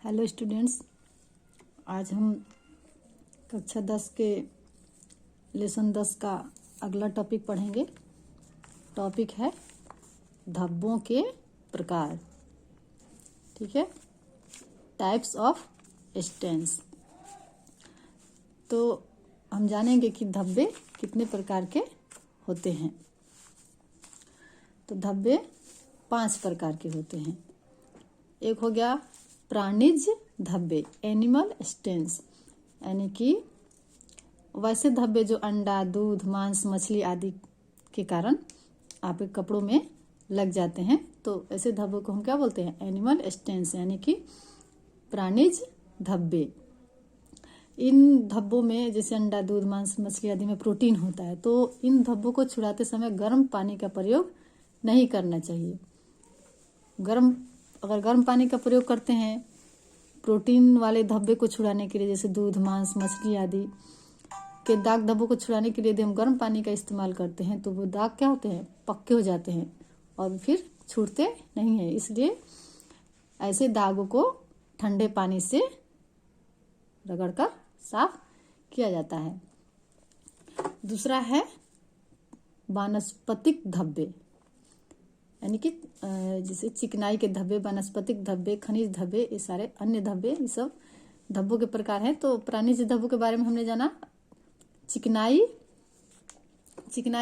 Hello students, आज हम कक्षा 10 के लेसन 10 का अगला टॉपिक पढ़ेंगे। टॉपिक है धब्बों के प्रकार। ठीक है, टाइप्स ऑफ स्टेन्स। तो हम जानेंगे कि धब्बे कितने प्रकार के होते हैं। तो धब्बे 5 प्रकार के होते हैं। एक हो गया प्राणिज धब्बे, एनिमल स्टेन्स, यानी कि वैसे धब्बे जो अंडा, दूध, मांस, मछली आदि के कारण आपके कपड़ों में लग जाते हैं। तो ऐसे धब्बों को हम क्या बोलते हैं? एनिमल स्टेन्स, यानी कि प्राणिज धब्बे। इन धब्बों में जैसे अंडा, दूध, मांस, मछली आदि में प्रोटीन होता है, तो इन धब्बों को छुड़ाते समय गर्म पानी का प्रयोग नहीं करना चाहिए। अगर गर्म पानी का प्रयोग करते हैं प्रोटीन वाले धब्बे को छुड़ाने के लिए, जैसे दूध, मांस, मछली आदि के दाग धब्बों को छुड़ाने के लिए यदि हम गर्म पानी का इस्तेमाल करते हैं तो वो दाग क्या होते हैं? पक्के हो जाते हैं और फिर छूटते नहीं हैं। इसलिए ऐसे दागों को ठंडे पानी से रगड़कर साफ किया जाता है। दूसरा है वानस्पतिक धब्बे, यानी कि जैसे चिकनाई के धब्बे, वानस्पतिक धब्बे, खनिज धब्बे, ये सारे अन्य धब्बे, ये सब धब्बों के प्रकार हैं। तो प्राणिज धब्बों के बारे में हमने जाना। चिकनाई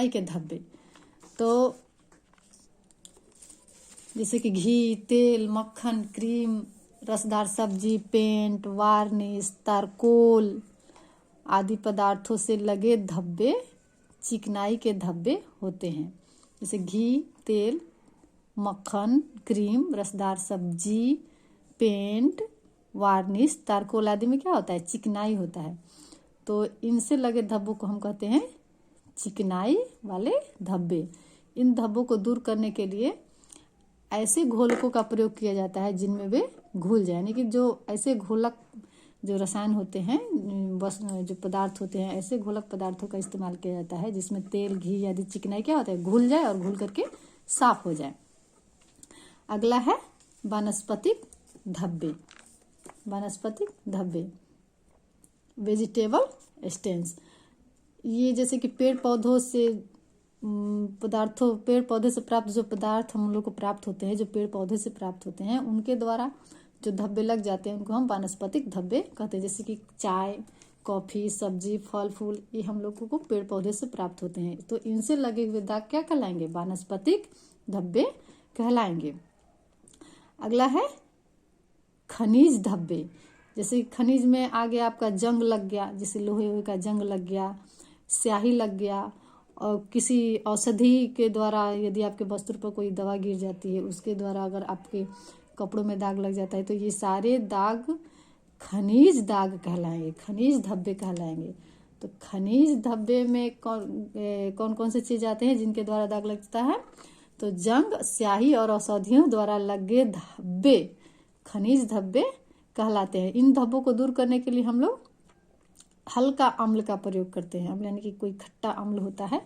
के धब्बे तो जैसे कि घी, तेल, मक्खन, क्रीम, रसदार सब्जी, पेंट, वार्निश, तारकोल आदि पदार्थों से लगे धब्बे चिकनाई के धब्बे होते हैं। जैसे घी, तेल, मक्खन, क्रीम, रसदार सब्जी, पेंट, वार्निश, तारकोल आदि में क्या होता है? चिकनाई होता है। तो इनसे लगे धब्बों को हम कहते हैं चिकनाई वाले धब्बे। इन धब्बों को दूर करने के लिए ऐसे घोलकों का प्रयोग किया जाता है जिनमें वे घुल जाए, यानी कि जो ऐसे घोलक, जो रसायन होते हैं, बस जो पदार्थ होते हैं, ऐसे घोलक पदार्थों का इस्तेमाल किया जाता है जिसमें तेल, घी आदि चिकनाई क्या होता है? घुल जाए और घुल करके साफ हो जाए। अगला है वानस्पतिक धब्बे। वानस्पतिक धब्बे, वेजिटेबल स्टेन्स। ये जैसे कि पेड़ पौधों से प्राप्त जो पदार्थ हम लोग को प्राप्त होते हैं, जो पेड़ पौधे से प्राप्त होते हैं, उनके द्वारा जो धब्बे लग जाते हैं उनको हम वानस्पतिक धब्बे कहते हैं। जैसे कि चाय, कॉफी, सब्जी, फल फूल, ये हम लोगों को पेड़ पौधे से प्राप्त होते हैं। तो इनसे लगे हुए दाग क्या कहलाएंगे? वानस्पतिक धब्बे कहलाएंगे। अगला है खनिज धब्बे। जैसे खनिज में आगे आपका जंग लग गया, जैसे लोहे का जंग लग गया, स्याही लग गया, और किसी औषधि के द्वारा यदि आपके वस्त्र पर कोई दवा गिर जाती है, उसके द्वारा अगर आपके कपड़ों में दाग लग जाता है, तो ये सारे दाग खनिज दाग कहलाएंगे, खनिज धब्बे कहलाएंगे। तो खनिज धब्बे में कौन कौन से चीज आते हैं जिनके द्वारा दाग लगता है? तो जंग, स्याही और औषधियों द्वारा लगे धब्बे खनिज धब्बे कहलाते हैं। इन धब्बों को दूर करने के लिए हम लोग हल्का अम्ल का प्रयोग करते हैं। अम्ल यानी कि कोई खट्टा अम्ल होता है,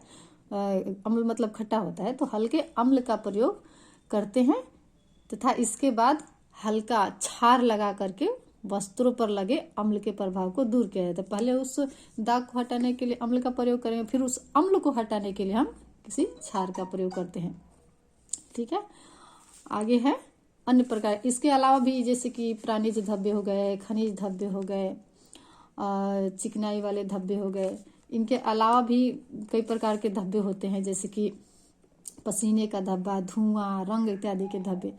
अम्ल मतलब खट्टा होता है, तो हल्के अम्ल का प्रयोग करते हैं तथा इसके बाद हल्का छार लगा करके वस्त्रों पर लगे अम्ल के प्रभाव को दूर किया जाता है। पहले उस दाग को हटाने के लिए अम्ल का प्रयोग करेंगे, फिर उस अम्ल को हटाने के लिए हम किसी छार का प्रयोग करते हैं। ठीक है, आगे है अन्य प्रकार। इसके अलावा भी जैसे कि प्राणिज धब्बे हो गए, खनिज धब्बे हो गए, चिकनाई वाले धब्बे हो गए। इनके अलावा भी कई प्रकार के धब्बे होते हैं, जैसे कि पसीने का धब्बा, धुआं, रंग इत्यादि के धब्बे।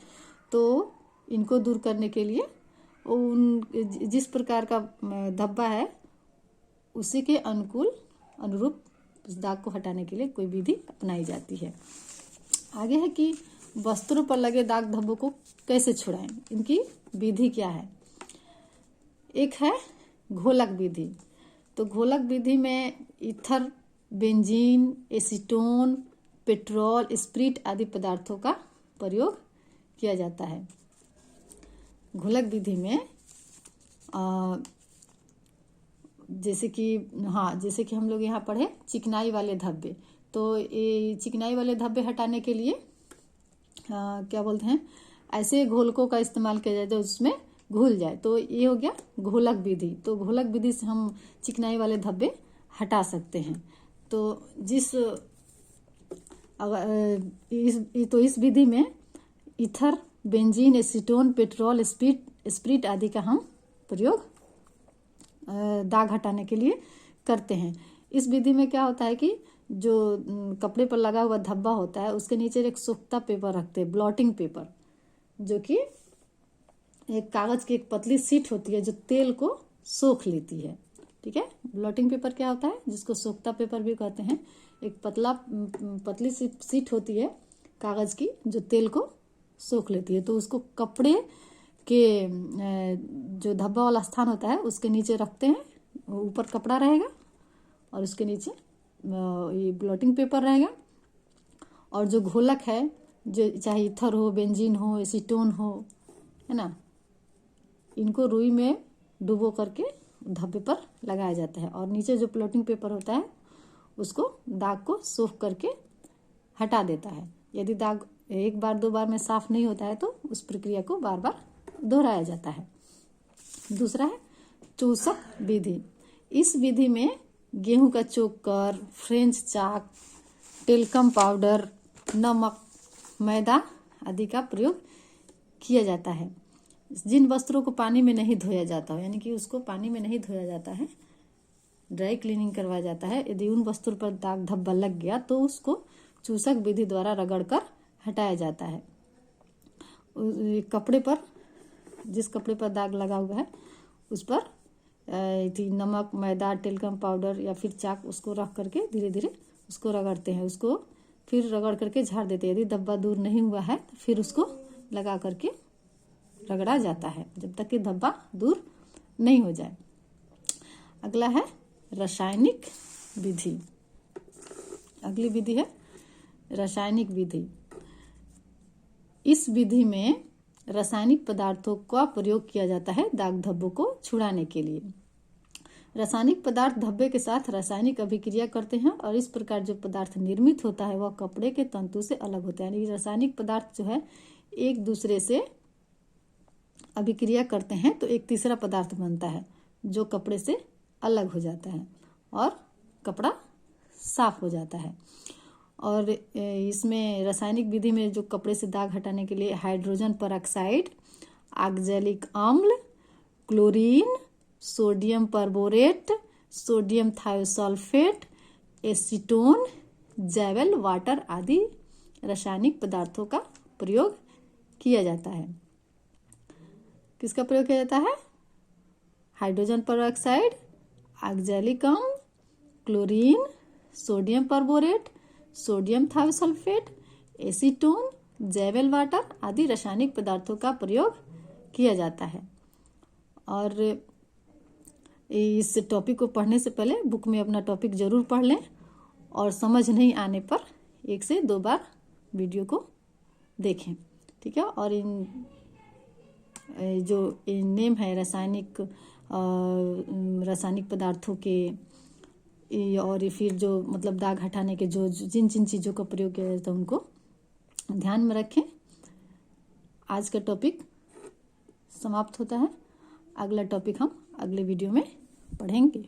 तो इनको दूर करने के लिए जिस प्रकार का धब्बा है उसी के अनुरूप उस दाग को हटाने के लिए कोई विधि अपनाई जाती है। आगे है कि वस्त्रों पर लगे दाग धब्बों को कैसे छुड़ाएं, इनकी विधि क्या है। एक है घोलक विधि। तो घोलक विधि में ether, benzene, acetone, petrol, spirit आदि पदार्थों का प्रयोग किया जाता है। घोलक विधि में जैसे कि हम लोग यहाँ पढ़े चिकनाई वाले धब्बे। तो ये चिकनाई वाले धब्बे हटाने के लिए क्या बोलते हैं, ऐसे घोलकों का इस्तेमाल किया जाता है उसमें घुल जाए। तो ये हो गया घोलक विधि। तो घोलक विधि से हम चिकनाई वाले धब्बे हटा सकते हैं। तो इस विधि में ether, benzene, acetone, petrol, spirit आदि का हम प्रयोग दाग हटाने के लिए करते हैं। इस विधि में क्या होता है कि जो कपड़े पर लगा हुआ धब्बा होता है उसके नीचे एक सोख्ता पेपर रखते हैं, ब्लॉटिंग पेपर, जो कि एक कागज की एक पतली शीट होती है जो तेल को सोख लेती है। ठीक है, ब्लॉटिंग पेपर क्या होता है, जिसको सोख्ता पेपर भी कहते हैं। एक पतली सी शीट होती है कागज की जो तेल को सोख लेती है। तो उसको कपड़े के जो धब्बा वाला स्थान होता है उसके नीचे रखते हैं, ऊपर कपड़ा रहेगा और उसके नीचे ये ब्लॉटिंग पेपर रहेगा। और जो घोलक है, जो चाहे ईथर हो, बेंजीन हो, एसीटोन हो, है ना, इनको रुई में डुबो करके धब्बे पर लगाया जाता है। और नीचे जो ब्लॉटिंग पेपर होता है उसको दाग को सोख करके हटा देता है। यदि दाग एक बार दो बार में साफ नहीं होता है तो उस प्रक्रिया को बार बार दोहराया जाता है। दूसरा है चूसक विधि। इस विधि में गेहूं का चोकर, फ्रेंच चाक, टेल्कम पाउडर, नमक, मैदा आदि का प्रयोग किया जाता है। जिन वस्त्रों को पानी में नहीं धोया जाता हो, यानी कि उसको पानी में नहीं धोया जाता है, ड्राई क्लीनिंग करवाया जाता है, यदि उन वस्त्रों पर दाग धब्बा लग गया तो उसको चूसक विधि द्वारा रगड़कर हटाया जाता है। कपड़े पर, जिस कपड़े पर दाग लगा हुआ है उस पर नमक, मैदा, टेल्कम पाउडर या फिर चाक उसको रख करके धीरे धीरे उसको रगड़ते हैं। उसको फिर रगड़ करके झाड़ देते हैं। यदि धब्बा दूर नहीं हुआ है तो फिर उसको लगा करके रगड़ा जाता है जब तक कि धब्बा दूर नहीं हो जाए। अगला है रासायनिक विधि। अगली विधि है रासायनिक विधि। इस विधि में रासायनिक पदार्थों का प्रयोग किया जाता है दाग धब्बों को छुड़ाने के लिए। रासायनिक पदार्थ धब्बे के साथ रासायनिक अभिक्रिया करते हैं और इस प्रकार जो पदार्थ निर्मित होता है वह कपड़े के तंतु से अलग होता है। यानी रासायनिक पदार्थ जो है एक दूसरे से अभिक्रिया करते हैं तो एक तीसरा पदार्थ बनता है जो कपड़े से अलग हो जाता है और कपड़ा साफ हो जाता है। और इसमें रासायनिक विधि में जो कपड़े से दाग हटाने के लिए हाइड्रोजन परऑक्साइड, ऑक्जेलिक अम्ल, chlorine, sodium perborate, sodium thiosulphate, acetone, Javelle water आदि रासायनिक पदार्थों का प्रयोग किया जाता है। किसका प्रयोग किया जाता है? हाइड्रोजन परऑक्साइड, ऑक्जेलिक अम्ल, chlorine, sodium perborate, sodium thiosulphate, acetone, Javelle water आदि रासायनिक पदार्थों का प्रयोग किया जाता है। और इस टॉपिक को पढ़ने से पहले बुक में अपना टॉपिक जरूर पढ़ लें और समझ नहीं आने पर 1 से 2 बार वीडियो को देखें। ठीक है, और इन जो नेम है रासायनिक पदार्थों के और फिर जो मतलब दाग हटाने के जो जिन जिन चीज़ों का प्रयोग किया जाता है उनको ध्यान में रखें। आज का टॉपिक समाप्त होता है। अगला टॉपिक हम अगले वीडियो में पढ़ेंगे।